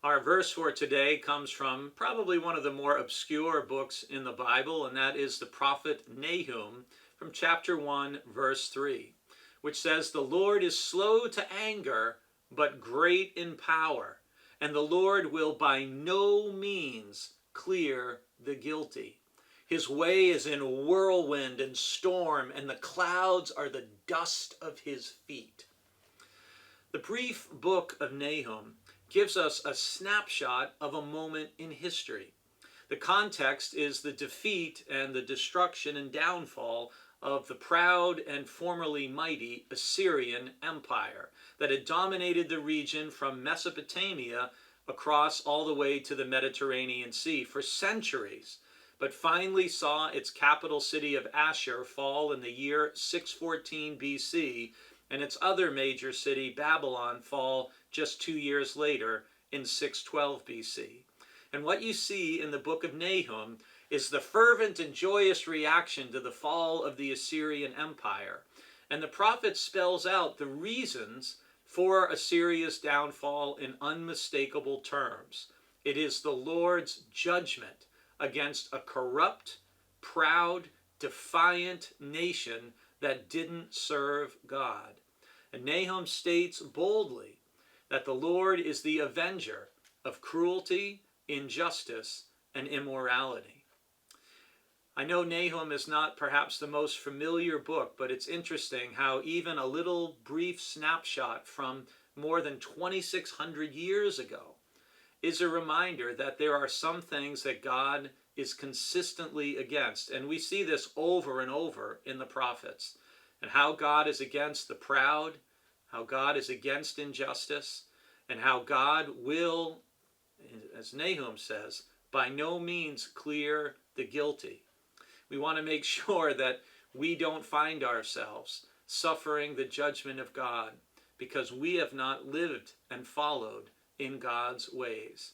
Our verse for today comes from probably one of the more obscure books in the Bible, and that is the prophet Nahum from chapter 1, verse 3, which says, "The Lord is slow to anger, but great in power, and the Lord will by no means clear the guilty. His way is in whirlwind and storm, and the clouds are the dust of his feet." The brief book of Nahum gives us a snapshot of a moment in history. The context is the defeat and the destruction and downfall of the proud and formerly mighty Assyrian Empire that had dominated the region from Mesopotamia across all the way to the Mediterranean Sea for centuries, but finally saw its capital city of Ashur fall in the year 614 BC and its other major city, Babylon, fall just 2 years later in 612 BC. And what you see in the book of Nahum is the fervent and joyous reaction to the fall of the Assyrian Empire. And the prophet spells out the reasons for Assyria's downfall in unmistakable terms. It is the Lord's judgment against a corrupt, proud, defiant nation that didn't serve God. And Nahum states boldly that the Lord is the avenger of cruelty, injustice, and immorality. I know Nahum is not perhaps the most familiar book, but it's interesting how even a little brief snapshot from more than 2,600 years ago is a reminder that there are some things that God is consistently against. And we see this over and over in the prophets, and how God is against the proud, how God is against injustice, and how God will, as Nahum says, by no means clear the guilty. We want to make sure that we don't find ourselves suffering the judgment of God because we have not lived and followed in God's ways.